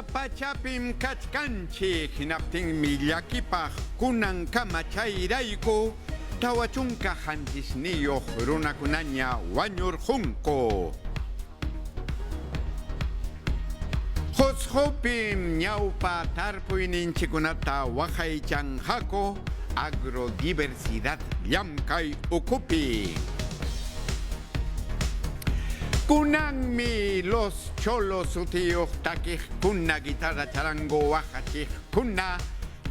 Kayna pachapim kachkanchik hinaptin millakipaj kunan kama chayrayku tawachunka hantisniyuq runakunaña wañurqunku. Qusqupim ñawpa tarpuyninchikunata waqaychanqaku agrodiversidad llamkay ukupi. Kunanmi los cholos utiyuq takiqkuna guitarra charango waqachiqkuna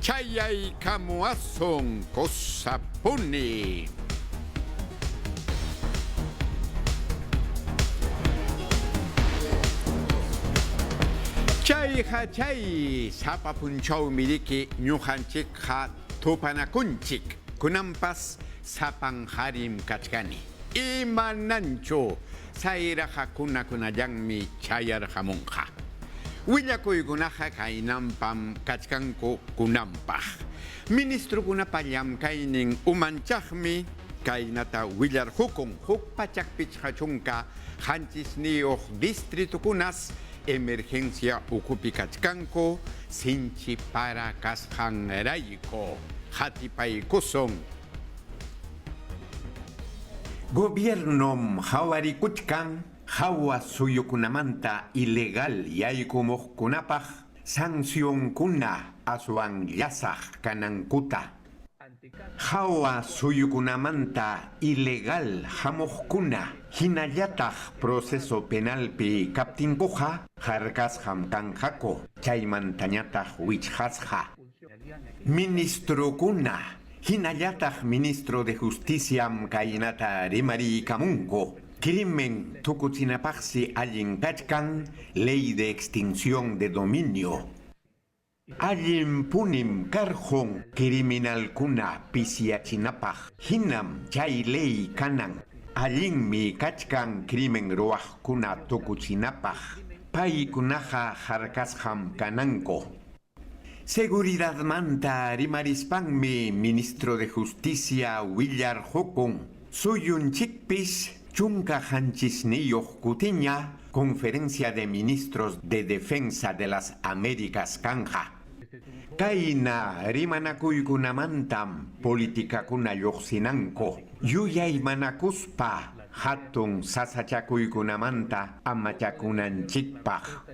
chayaykamuasun kusapuni. Chay sapa punchawmi riki ñuqanchikqa tupanakunchik kunanpas sapan harim kachkani. Imananchu sayrajakunakunallanmi chayarhamunqa. Willakuykunaqa kaynampam kachkanku kunanpaq. Ministrukunapa llamkaynin umanchaqmi kaynata willarhukun huk pachak pichqachunka hanchisniyuq distritukunas emergencia ukupi kachkanku sinchi para kasqanrayku hatipaykusun. Gobiernom hawarikuchkan hawa suyukunamanta ilegal yaykumuqkunapaq sancionkuna aswan llasaq kanankuta. Hawa suyukunamanta ilegal hamuqkuna hinallataq proceso penalpi kaptinkuqa harkasqam kanqaku chaymantañataq wichqasqa. Ministrukuna hinallataq ministro de justiciam kaynata rimariykamunku. Crimen tukuchinapaqsi allin kachkan ley de extinción de dominio. Allin punim karqun criminalkuna pisiachinapaq hinam chay ley kanan. Allinmi kachkan crimen ruwaqkuna tukuchinapaq. Paykunaqa harkasqam kananku. Seguridadmanta rimarispanmi ministro de justicia willarhukun. Suyunchikpis chunka hanchisniyuq kutiña conferencia de ministros de defensa de las Américas kanja. Kayna rimanakuykunamantam politikakuna lluqsinanku. Yuyaymanakuspa hatun sasachakuykunamanta amachakunanchikpaq.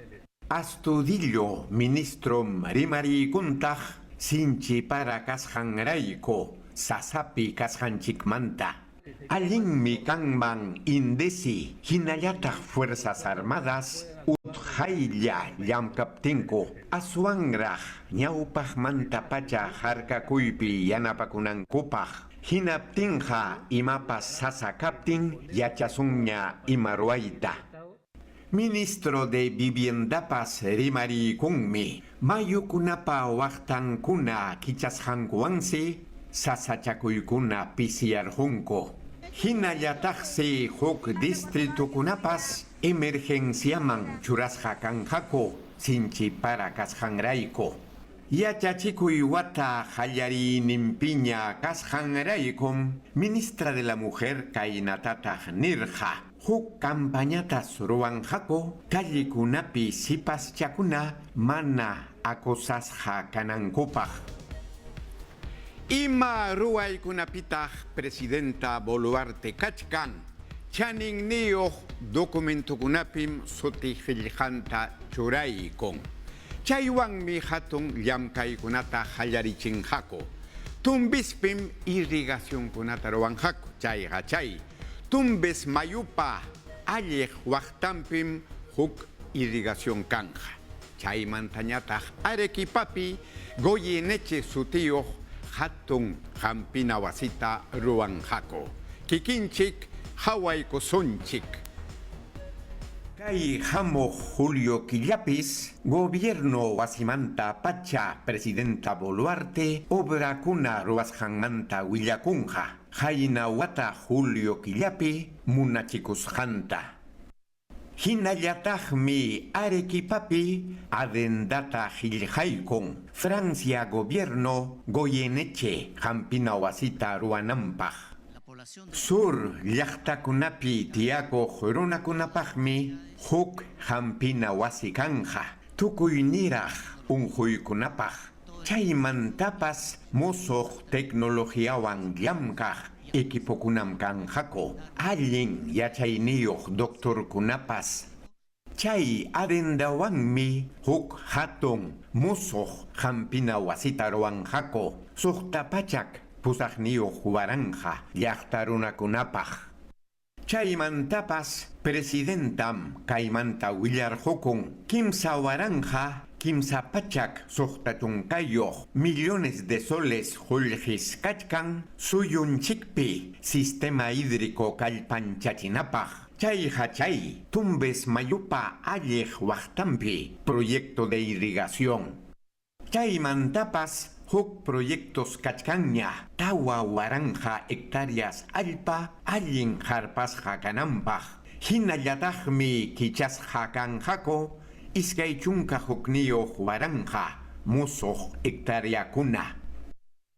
Astudillo ministrom rimariykuntaq sinchi para kasqanrayku sasapi kasqanchikmanta. Allinmi kanman indesi hinallataq fuerzas armadas utqaylla llamkaptinku aswanraq ñawpaqmanta pacha harkakuypi yanapakunankupaq hinaptinqa imapas sasakaptin yachasunña imarwayta. Ministro de Viviendapas rimariykunmi mayukunapa waqtankuna kichasqankuwansi sasachakuykuna pisiyarqunku. Hinallataqsi huk distritukunapas emergenciaman churasqa kanqaku sinchi para kasqanrayku. Yachachikuy wata qallariyninpiña kasqanraykum ministra de la mujer kaynatataq nirqa. Huk campañatas ruwanqaku kallikunapi sipaschakuna mana akusasqa kanankupaq. Ima ruwaykunapitaq presidenta Boluarte kachkan chaninniuq documentukunapim sutiqillqanta churaykun. Chaywanmi hatun llamkaykunata qallarichinqaku. Tumbispim irrigacionkunata ruwanqaku chayqa chay. Tumbes mayupa alliq waqtanpim huk irrigación kanja. Chaymantañataq Arequipapi Goyeneche sutiyuq hatun hampina wasita ruwanqaku. Kikinchik hawaykusunchik. Kay hamuq Julio Quillapis, gobierno wasimanta pacha presidenta Boluarte obrakuna ruwasqanmanta willakunqa. Hayna wata Julio Quillapi munachikusqanta. Hinallataqmi Arequipapi adendata qillqaykun. Francia gobierno Goyeneche hampina wasita ruwananpaq. Sur llaqtakunapi tiyakuq runakunapaqmi huk hampina wasi kanja. tukuyniraq unquykunapaq chaymantapas musuq tecnologiawan llamkaq equipokunam kanqaku allin yachayniyuq doctorkunapas chay arendawanmi huk hatun musuq hampina wasita ruwanqaku suqtapachak pusaqniyuq waranja llaqta runakunapaq chaymantapas presidentam kaymanta willarqukun kimsa waranja kimsa pachak suqtachunqayuq millones de soles qullqis kachkan suyunchikpi sistema hídrico kallpanchachinapaq chay hachay Tumbes mayupa alliq waqtanpi proyecto de irrigación chaymantapas huk proyectos kachkanña tawa waranja hectáreas allpa allin harpasqa kananpaq hinallataqmi kichasqa kanqaku iskay chunka hukniyuq waranja musuq hectareakuna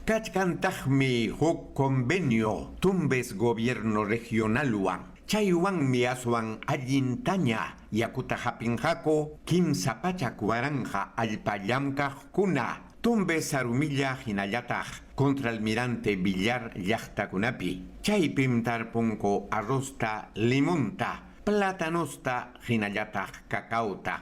kachkantaqmi huk convenio Tumbes gobierno regionalwan chaywanmi aswan allintaña yakuta hapinqaku kimsa pachak waranja allpa llamkaqkuna Tumbes arumilla hinallataq contralmirante Villar llaqtakunapi chaypim tarpunku arrosta limonta platanosta hinallataq cacaota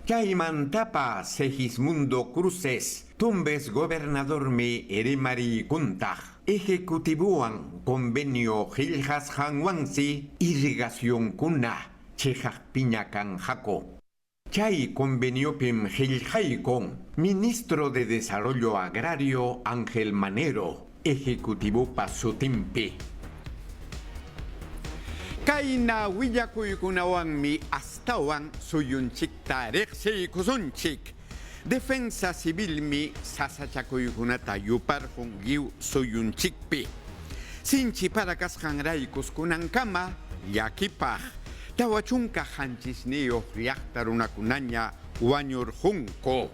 chaymantapa Segismundo Cruces Tumbes gobernadormi eremariykuntaq ejecutibuwan convenio qillqasqanwansi irrigacionkuna chejaqpiña kanqaku chay conveniopim qillqaykun ministro de Desarrollo Agrario Ángel Manero ejecutivopa sutinpi kayna willakuykunawanmi astawan suyunchikta riqsiykusunchik defensa civilmi sasachakuykunata yuparqun lliw suyunchikpi sinchi para kasqanraykus kunankama llakipaq tawa chunka hanchisniyuq llaqta runakunaña wañurqunku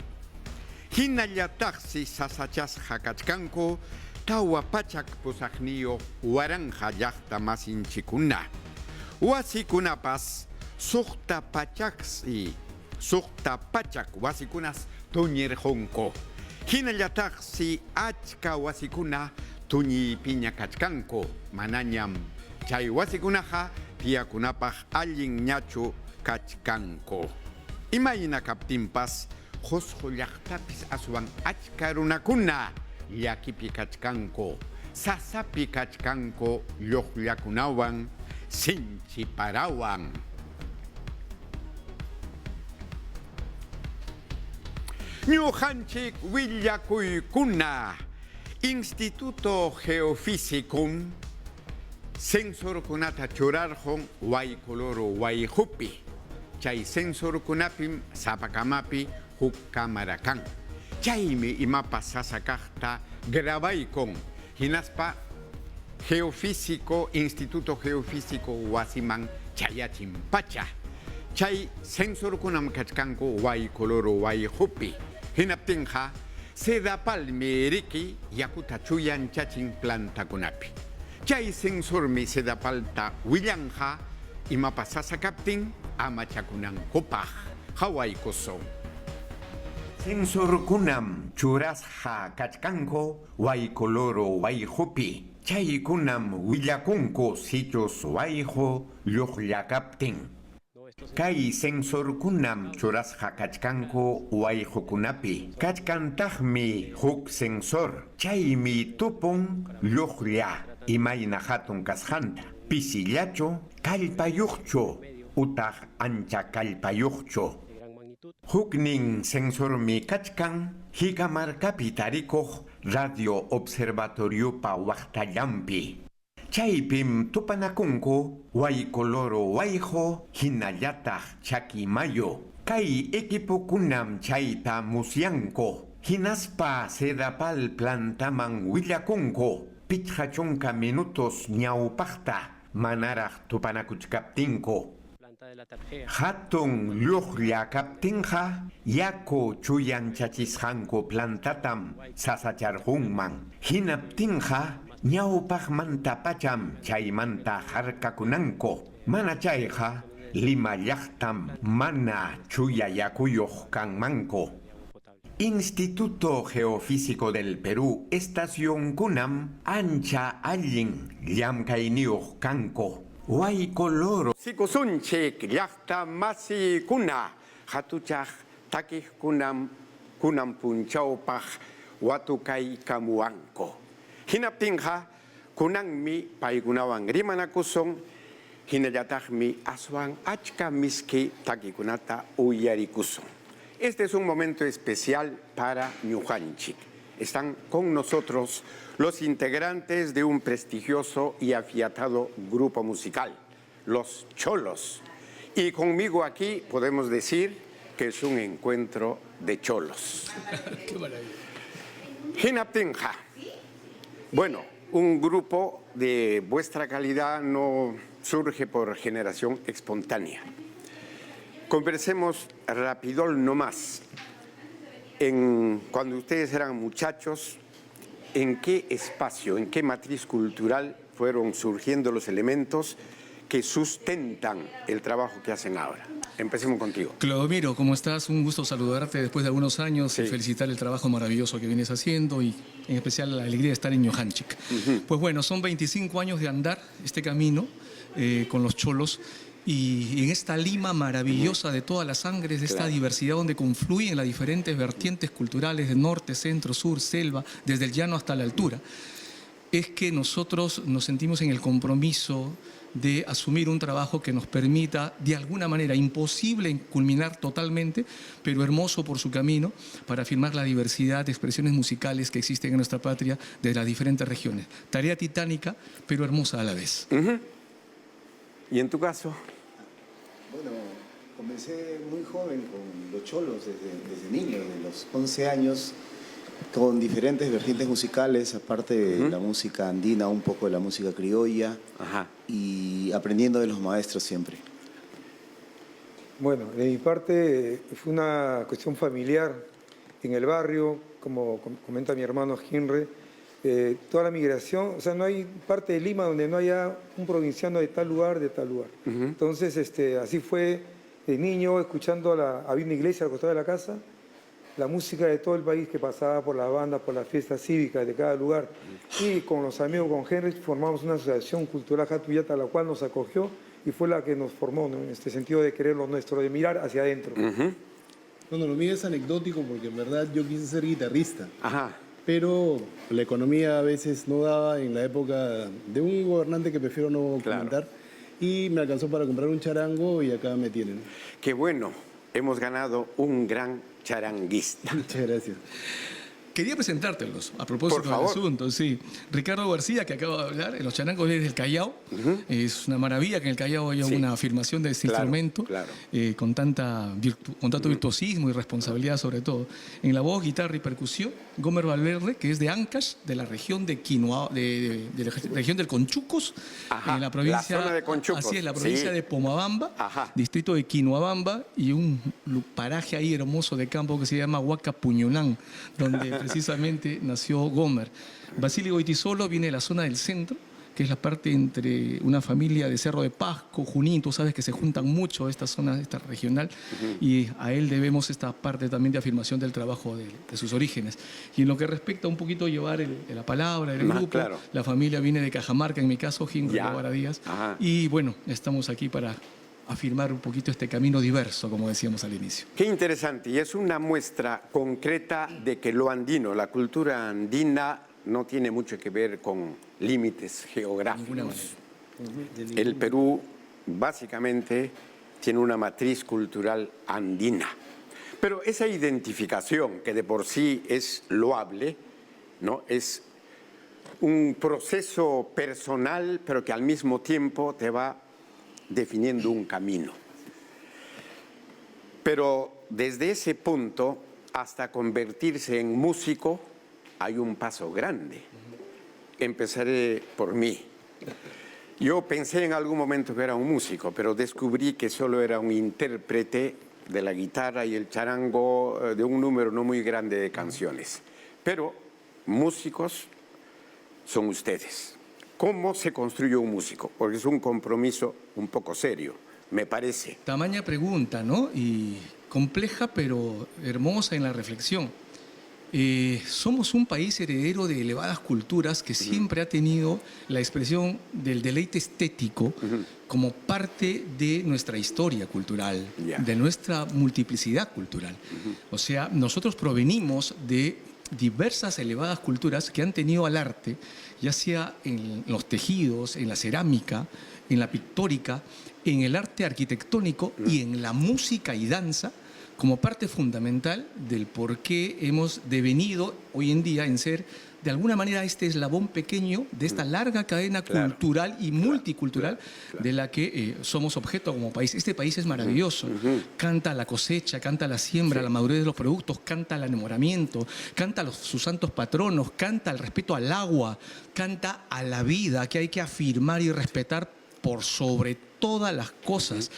hinallataqsi sasachasqa kachkanku tawa pachak pusaqniyuq waranja llaqta masinchikuna wasikunapas suqta pachak wasikunas tuñirqunku hinallataqsi achka wasikuna tuñiypiña kachkanku manañam chay wasikunaqa piyakunapaq allin ñachu kachkanku imayna kaptinpas qusqu llaqtapis aswan achka runakuna llakipi kachkanku sasapi kachkanku lluqllakunawan sinchiparawan ñuqanchik willakuykuna Instituto Geofísicum sensorkunata churarqun waykoloro wayqupi chay sensorkunapim sapakamapi huk cámara kan chaymi imapas sasakaqta grabaykun hinaspa Geofísico Instituto Geofísico wasiman chayachimpacha chay sensorkunam kachkanku waykoloro wayqupi hinaptinqa sedapalmi riki yakuta chuyanchachin plantakunapi chay sensormi sedapalta willanja imapas sasakaptin amachakunankupaq hawaykusun sensorkunam churasqa kachkanku waykoloro wayqupi chaykunam willakunku sitios wayqu lluqllakaptin kay sensorkunam churasqa kachkanku wayqukunapi kachkantaqmi huk sensor chaymi tupun lluqlla imayna hatun kasqanta pisillachu kallpayuqchu utaq ancha kallpayuqchu huknin sensormi kachkan Higamarkapi tarikuq radio observatoriopa waqtallampi chaypim tupanakunku waykoloro wayqu hinallataq chakimayo kay equipokunam chayta musyanku hinaspa sedapal plantaman willakunku pichqa chunka minutos ñawpaqta manaraq tupanakuchkaptinku hatun lluqlla kaptinqa yaku chuyanchachisqanku plantatam sasacharqunman hinaptinqa ñawpaqmanta pacham chaymanta harkakunanku mana chayqa Limayachtam mana chuyayakuyoh kanmanko. Instituto Geofísico del Perú, Estación Kunam, ancha allin, llamkainioh kanko. Huaycoloro. Sikusunchik, yachta masi kuna, hatuchaj takih kunam, kunam punchaupaj, watukai kamuanko. Hinaptinja, kunangmi paigunawan rimanakusong, hinayatajmi aswan achka miski takikunata uyarikusong. Este es un momento especial para Ñujanchik. Están con nosotros los integrantes de un prestigioso y afiatado grupo musical, Los Cholos. Y conmigo aquí podemos decir que es un encuentro de cholos. ¡Qué maravilla! Hinaptinja. Bueno, un grupo de vuestra calidad no surge por generación espontánea. Conversemos rapidol nomás. Cuando ustedes eran muchachos, ¿en qué espacio, en qué matriz cultural fueron surgiendo los elementos que sustentan el trabajo que hacen ahora? Empecemos contigo. Clodomiro, ¿cómo estás? Un gusto saludarte después de algunos años y felicitar el trabajo maravilloso que vienes haciendo y en especial la alegría de estar en Ñujanchik. Pues bueno, son 25 años de andar este camino con los cholos. Y en esta Lima maravillosa de todas las sangres, de esta diversidad donde confluyen las diferentes vertientes culturales de norte, centro, sur, selva, desde el llano hasta la altura, es que nosotros nos sentimos en el compromiso de asumir un trabajo que nos permita, de alguna manera, imposible culminar totalmente, pero hermoso por su camino, para afirmar la diversidad de expresiones musicales que existen en nuestra patria de las diferentes regiones. Tarea titánica, pero hermosa a la vez. ¿Y en tu caso? Bueno, comencé muy joven con los cholos, desde niño, desde los 11 años, con diferentes vertientes musicales, aparte de la música andina, un poco de la música criolla, y aprendiendo de los maestros siempre. Bueno, de mi parte fue una cuestión familiar en el barrio, como comenta mi hermano Henry. Toda la migración, o sea, no hay parte de Lima donde no haya un provinciano de tal lugar, de tal lugar. Entonces, así fue de niño, escuchando había una iglesia al costado de la casa, la música de todo el país que pasaba por las bandas, por las fiestas cívicas de cada lugar. Y con los amigos, con Henry, formamos una asociación cultural Hatuyata, la cual nos acogió y fue la que nos formó, ¿no? En este sentido de querer lo nuestro, de mirar hacia adentro. Bueno, lo mío es anecdótico porque en verdad yo quise ser guitarrista. Pero la economía a veces no daba en la época de un gobernante que prefiero no comentar. Y me alcanzó para comprar un charango y acá me tienen. Qué bueno, hemos ganado un gran charanguista. Muchas gracias. Quería presentártelos a propósito del asunto. Sí. Ricardo García, que acaba de hablar, en los charangos desde el Callao. Es una maravilla que en el Callao haya una afirmación de este instrumento con tanto virtuosismo y responsabilidad sobre todo. En la voz, guitarra y percusión, Gomer Valverde, que es de Ancash, de la región de la región del Conchucos, en la provincia, la zona de Conchucos. Así es, la provincia de Pomabamba, distrito de Quinoabamba, y un paraje ahí hermoso de campo que se llama Huacapuñolán, donde precisamente nació Gomer. Basilio Goitisolo viene de la zona del centro, que es la parte entre una familia de Cerro de Pasco, Junín, tú sabes que se juntan mucho esta zona, esta regional, y a él debemos esta parte también de afirmación del trabajo de sus orígenes. Y en lo que respecta un poquito a llevar la palabra del grupo, la familia viene de Cajamarca, en mi caso, Henry Guevara Díaz, y bueno, estamos aquí para afirmar un poquito este camino diverso, como decíamos al inicio. Qué interesante, y es una muestra concreta de que lo andino, la cultura andina, no tiene mucho que ver con límites geográficos. El Perú básicamente tiene una matriz cultural andina, pero esa identificación, que de por sí es loable, ¿no? Es un proceso personal, pero que al mismo tiempo te va definiendo un camino. Pero desde ese punto hasta convertirse en músico hay un paso grande. Empezaré por mí. Yo pensé en algún momento que era un músico, pero descubrí que solo era un intérprete de la guitarra y el charango de un número no muy grande de canciones. Pero músicos son ustedes. ¿Cómo se construye un músico? Porque es un compromiso un poco serio. me parece. Tamaña pregunta, ¿no? Y compleja, pero hermosa en la reflexión. Somos un país heredero de elevadas culturas que siempre ha tenido la expresión del deleite estético como parte de nuestra historia cultural, de nuestra multiplicidad cultural. O sea, nosotros provenimos de diversas elevadas culturas que han tenido al arte, ya sea en los tejidos, en la cerámica, en la pictórica, en el arte arquitectónico y en la música y danza, como parte fundamental del por qué hemos devenido hoy en día en ser, de alguna manera, este eslabón pequeño de esta larga cadena cultural y multicultural de la que somos objeto como país. Este país es maravilloso. Canta la cosecha, canta la siembra, la madurez de los productos, canta el enamoramiento, canta sus santos patronos, canta el respeto al agua, canta a la vida que hay que afirmar y respetar por sobre todas las cosas.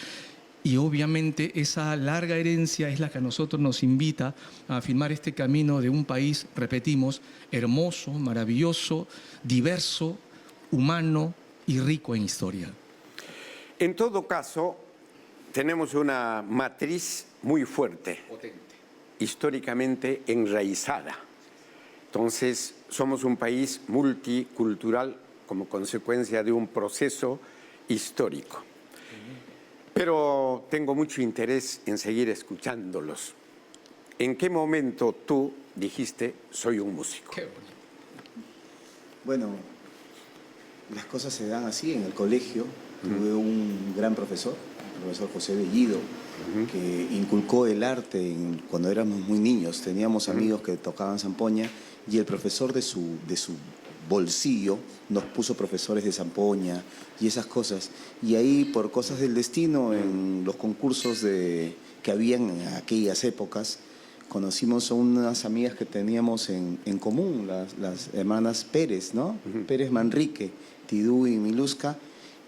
Y obviamente esa larga herencia es la que a nosotros nos invita a afirmar este camino de un país, repetimos, hermoso, maravilloso, diverso, humano y rico en historia. En todo caso, tenemos una matriz muy fuerte, históricamente enraizada. Entonces, somos un país multicultural como consecuencia de un proceso histórico. Pero tengo mucho interés en seguir escuchándolos. ¿En qué momento tú dijiste, soy un músico? Bueno, las cosas se dan así. En el colegio tuve un gran profesor, el profesor José Bellido, que inculcó el arte cuando éramos muy niños. Teníamos amigos que tocaban zampoña y el profesor de su bolsillo nos puso profesores de zampoña y esas cosas. Y ahí, por cosas del destino, en los concursos que habían en aquellas épocas, conocimos a unas amigas que teníamos en común, las hermanas Pérez, ¿no? Pérez Manrique, Tidú y Milusca.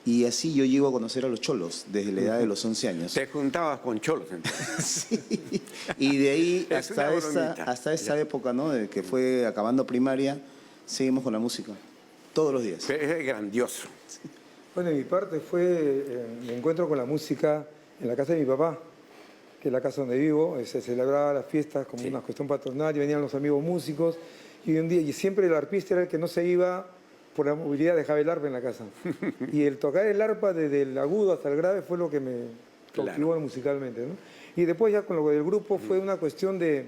Y así yo llego a conocer a los cholos desde la edad de los 11 años. Te juntabas con cholos, entonces. Sí. Y de ahí hasta esa época, ¿no? De que fue acabando primaria, seguimos con la música, todos los días. Es grandioso. Bueno, mi parte fue mi encuentro con la música en la casa de mi papá, que es la casa donde vivo. Se celebraba las fiestas como una cuestión patronal y venían los amigos músicos. Y un día, y siempre el arpista era el que no se iba por la movilidad, dejaba el arpa en la casa. Y el tocar el arpa desde el agudo hasta el grave fue lo que me cautivó musicalmente, ¿no? Y después ya con lo del grupo fue una cuestión de...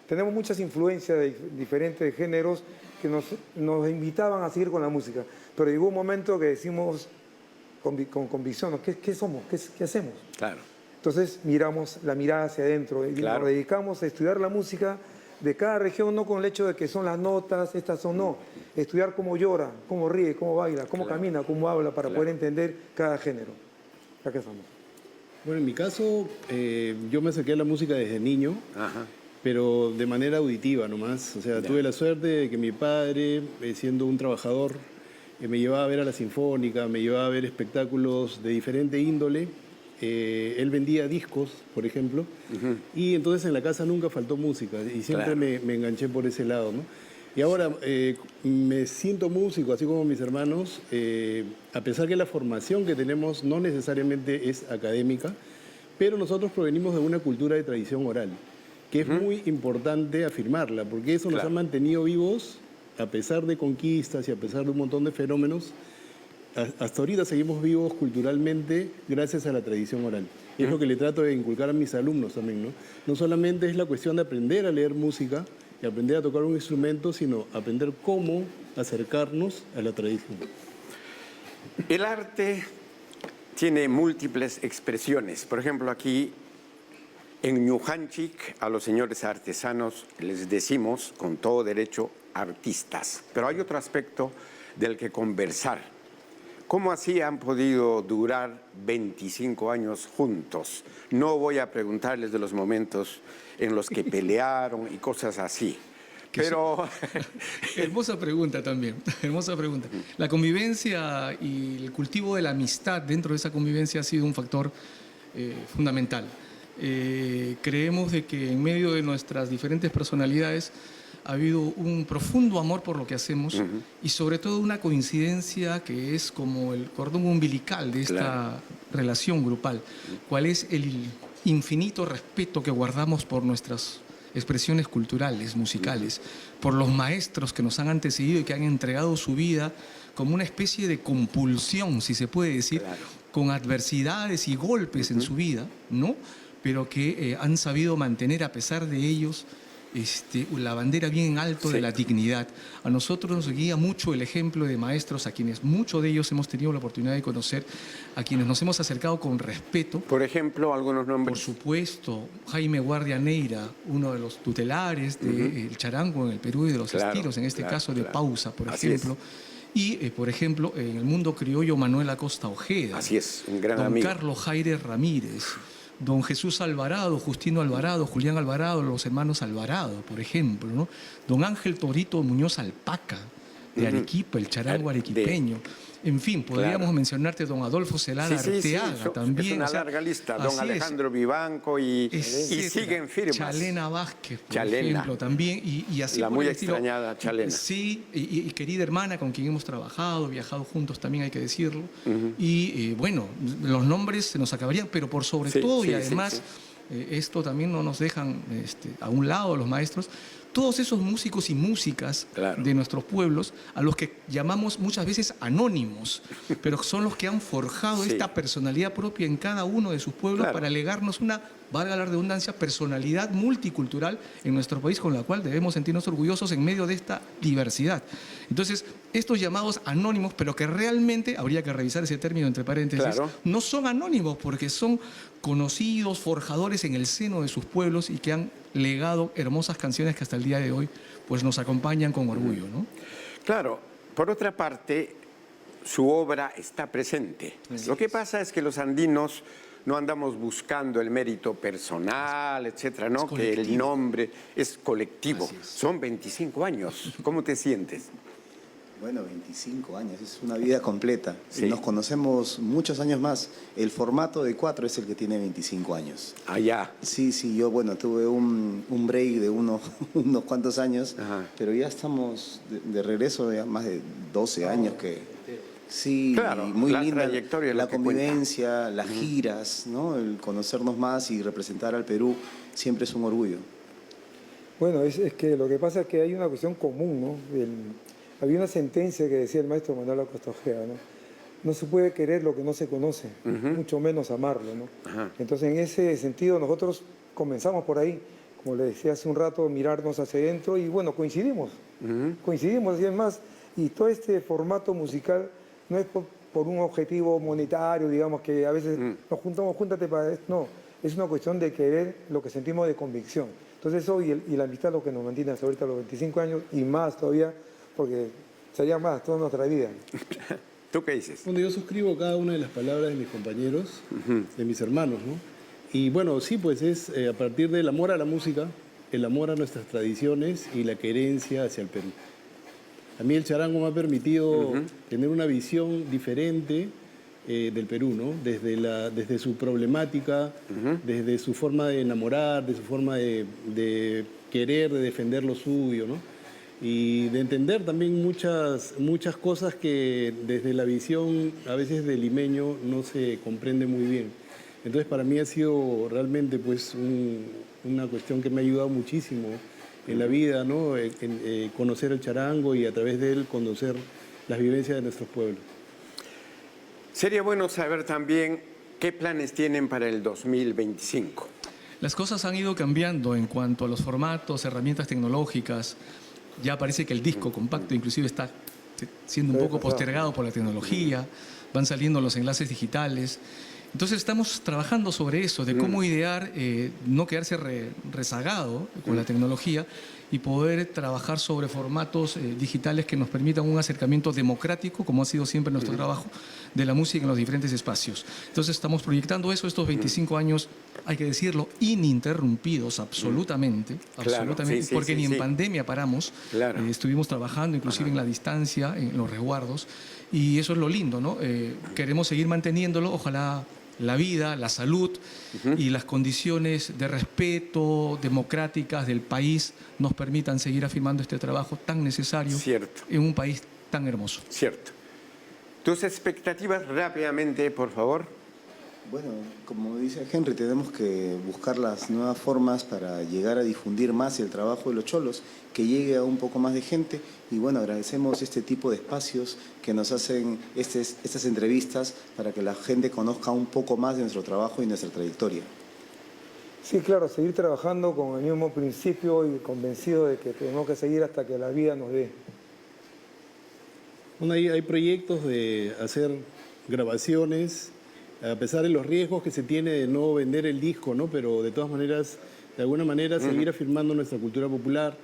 Tenemos muchas influencias de diferentes géneros que nos invitaban a seguir con la música. Pero llegó un momento que decimos con convicción, ¿no? ¿Qué somos? ¿Qué hacemos? Claro. Entonces miramos la mirada hacia adentro y nos dedicamos a estudiar la música de cada región, no con el hecho de que son las notas, estas son, no. Estudiar cómo llora, cómo ríe, cómo baila, cómo camina, cómo habla, para poder entender cada género. Acá estamos. Bueno, en mi caso, yo me acerqué a la música desde niño, pero de manera auditiva nomás. O sea, tuve la suerte de que mi padre, siendo un trabajador, me llevaba a ver a la Sinfónica, me llevaba a ver espectáculos de diferente índole. Él vendía discos, por ejemplo, y entonces en la casa nunca faltó música y siempre me enganché por ese lado, ¿no? Y ahora me siento músico, así como mis hermanos, a pesar que la formación que tenemos no necesariamente es académica, pero nosotros provenimos de una cultura de tradición oral, que es muy importante afirmarla, porque eso nos ha mantenido vivos a pesar de conquistas y a pesar de un montón de fenómenos. Hasta ahorita seguimos vivos culturalmente gracias a la tradición oral. Y es lo que le trato de inculcar a mis alumnos también, ¿no? No solamente es la cuestión de aprender a leer música y aprender a tocar un instrumento, sino aprender cómo acercarnos a la tradición. El arte tiene múltiples expresiones. Por ejemplo, aquí en Ñujanchik a los señores artesanos les decimos con todo derecho artistas. Pero hay otro aspecto del que conversar. ¿Cómo así han podido durar 25 años juntos? No voy a preguntarles de los momentos en los que pelearon y cosas así. Pero... Hermosa pregunta también, hermosa pregunta. La convivencia y el cultivo de la amistad dentro de esa convivencia ha sido un factor fundamental. Creemos de que en medio de nuestras diferentes personalidades ha habido un profundo amor por lo que hacemos y sobre todo una coincidencia que es como el cordón umbilical de esta relación grupal, cuál es el infinito respeto que guardamos por nuestras expresiones culturales, musicales, por los maestros que nos han antecedido y que han entregado su vida como una especie de compulsión, si se puede decir, con adversidades y golpes en su vida, ¿no? Pero que han sabido mantener a pesar de ellos la bandera bien alto de la dignidad. A nosotros nos guía mucho el ejemplo de maestros a quienes muchos de ellos hemos tenido la oportunidad de conocer, a quienes nos hemos acercado con respeto. Por ejemplo, algunos nombres. Por supuesto, Jaime Guardia Neira, uno de los tutelares del charango en el Perú y de los estilos, en este caso de Pausa, por ejemplo. Y, por ejemplo, en el mundo criollo, Manuel Acosta Ojeda. Así es, un gran don amigo. Carlos Jaire Ramírez. Don Jesús Alvarado, Justino Alvarado, Julián Alvarado, los hermanos Alvarado, por ejemplo, ¿no? Don Ángel Torito Muñoz Alpaca, de Arequipa, el charango arequipeño. En fin, podríamos mencionarte don Adolfo Celada Arteaga también. Es una larga lista. Don Alejandro Vivanco y siguen firmas. Chalena Vázquez, por ejemplo, también. Y así la muy extrañada Chalena. Sí, y querida hermana con quien hemos trabajado, viajado juntos también, hay que decirlo. Y bueno, los nombres se nos acabarían, pero por sobre todo y además, esto también no nos dejan a un lado los maestros, todos esos músicos y músicas de nuestros pueblos, a los que llamamos muchas veces anónimos, pero son los que han forjado esta personalidad propia en cada uno de sus pueblos para legarnos una, valga la redundancia, personalidad multicultural en nuestro país, con la cual debemos sentirnos orgullosos en medio de esta diversidad. Entonces, estos llamados anónimos, pero que realmente, habría que revisar ese término entre paréntesis, no son anónimos porque son conocidos, forjadores en el seno de sus pueblos y que han legado hermosas canciones que hasta el día de hoy pues nos acompañan con orgullo, ¿no? Claro, por otra parte, su obra está presente. Lo que pasa es que los andinos no andamos buscando el mérito personal, etcétera, ¿no? Que el nombre es colectivo. Son 25 años. ¿Cómo te sientes? Bueno, 25 años, es una vida completa. Nos conocemos muchos años más. El formato de 4 es el que tiene 25 años. Ah, ya. Sí, yo, bueno, tuve un break de unos cuantos años, pero ya estamos de regreso, ya más de 12 años que... Sí, claro, muy linda trayectoria, la convivencia, las giras, ¿no? El conocernos más y representar al Perú siempre es un orgullo. Bueno, es que lo que pasa es que hay una cuestión común, ¿no? Había una sentencia que decía el maestro Manuel Acosta Ojeda, ¿no? No se puede querer lo que no se conoce, mucho menos amarlo, ¿no? Entonces, en ese sentido, nosotros comenzamos por ahí, como le decía hace un rato, mirarnos hacia adentro y, bueno, coincidimos, y es más, y todo este formato musical no es por un objetivo monetario, digamos, que a veces nos juntamos, júntate para esto, no, es una cuestión de querer lo que sentimos de convicción. Entonces, eso y la amistad es lo que nos mantiene hasta ahorita los 25 años y más todavía, porque sería más toda nuestra vida. ¿Tú qué dices? Bueno, yo suscribo cada una de las palabras de mis compañeros, de mis hermanos, ¿no? Y bueno, sí, pues es a partir del amor a la música, el amor a nuestras tradiciones y la querencia hacia el Perú. A mí el charango me ha permitido tener una visión diferente del Perú, ¿no? Desde su problemática, desde su forma de enamorar, de su forma de querer, de defender lo suyo, ¿no? Y de entender también muchas cosas que desde la visión a veces del limeño no se comprende muy bien. Entonces para mí ha sido realmente pues una cuestión que me ha ayudado muchísimo en la vida, ¿no? En conocer el charango y a través de él conocer las vivencias de nuestros pueblos. Sería bueno saber también qué planes tienen para el 2025. Las cosas han ido cambiando en cuanto a los formatos, herramientas tecnológicas. Ya parece que el disco compacto inclusive está siendo un poco postergado por la tecnología, van saliendo los enlaces digitales. Entonces estamos trabajando sobre eso, de cómo idear, no quedarse rezagado con la tecnología y poder trabajar sobre formatos digitales que nos permitan un acercamiento democrático, como ha sido siempre nuestro trabajo, de la música en los diferentes espacios. Entonces estamos proyectando eso, estos 25 años, hay que decirlo, ininterrumpidos absolutamente, porque ni en pandemia paramos, estuvimos trabajando inclusive en la distancia, en los resguardos, y eso es lo lindo, ¿no? Queremos seguir manteniéndolo, ojalá la vida, la salud y las condiciones de respeto democráticas del país nos permitan seguir afirmando este trabajo tan necesario en un país tan hermoso. Cierto. ¿Tus expectativas rápidamente, por favor? Bueno, como dice Henry, tenemos que buscar las nuevas formas para llegar a difundir más el trabajo de los cholos, que llegue a un poco más de gente. Y bueno, agradecemos este tipo de espacios que nos hacen estas entrevistas para que la gente conozca un poco más de nuestro trabajo y nuestra trayectoria. Sí, claro, seguir trabajando con el mismo principio y convencido de que tenemos que seguir hasta que la vida nos dé. Bueno, hay proyectos de hacer grabaciones, a pesar de los riesgos que se tiene de no vender el disco, ¿no? Pero de todas maneras, de alguna manera, seguir afirmando nuestra cultura popular.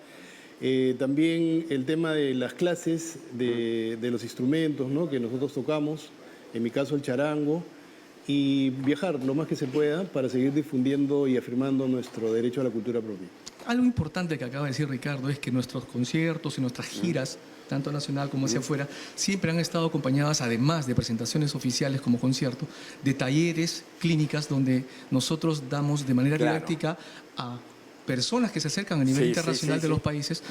También el tema de las clases de los instrumentos, ¿no? Que nosotros tocamos, en mi caso el charango, y viajar lo más que se pueda para seguir difundiendo y afirmando nuestro derecho a la cultura propia. Algo importante que acaba de decir Ricardo es que nuestros conciertos y nuestras giras, tanto nacional como hacia afuera, siempre han estado acompañadas, además de presentaciones oficiales como concierto, de talleres, clínicas, donde nosotros damos de manera didáctica a personas que se acercan a nivel internacional de los países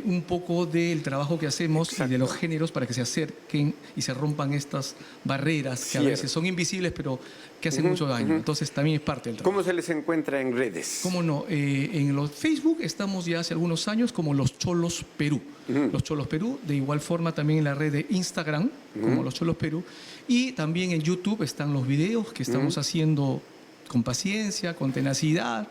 un poco del trabajo que hacemos y de los géneros para que se acerquen y se rompan estas barreras que a veces son invisibles pero que hacen mucho daño. Entonces también es parte del trabajo. ¿Cómo se les encuentra en redes? ¿Cómo no? En los Facebook estamos ya hace algunos años como Los Cholos Perú. Los Cholos Perú, de igual forma también en la red de Instagram como Los Cholos Perú, y también en YouTube están los videos que estamos haciendo con paciencia, con tenacidad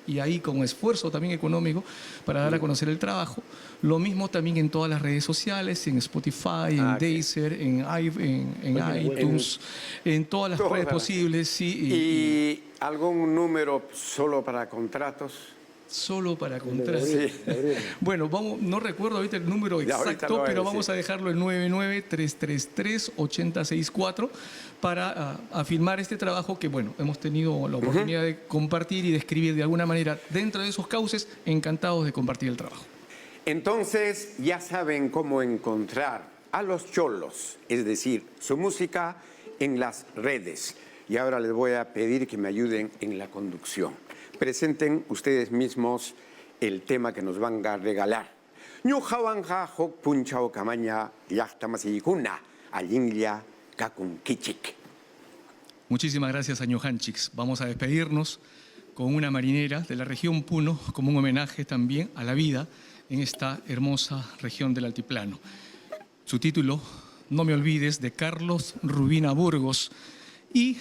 y ahí con esfuerzo también económico para dar a conocer el trabajo. Lo mismo también en todas las redes sociales, en Spotify, en Deezer, en iTunes, en todas las redes posibles. Sí, ¿Y algún número solo para contratos? Solo para contratos. Bueno, no recuerdo ahorita el número exacto, pero vamos a dejarlo en 993338064 para afirmar este trabajo que, bueno, hemos tenido la oportunidad de compartir y de escribir de alguna manera dentro de esos cauces. Encantados de compartir el trabajo. Entonces ya saben cómo encontrar a los cholos, es decir, su música en las redes. Y ahora les voy a pedir que me ayuden en la conducción. Presenten ustedes mismos el tema que nos van a regalar. Ñuhawanja hok punchao kamaña yachtamasiyikuna alinlia kakunkichik. Muchísimas gracias a Ñuhanchik. Vamos a despedirnos con una marinera de la región Puno como un homenaje también a la vida en esta hermosa región del altiplano. Su título, No me olvides, de Carlos Rubina Burgos, y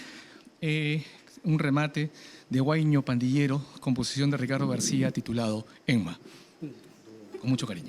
un remate de Guaiño Pandillero, composición de Ricardo García, titulado Enma. Con mucho cariño.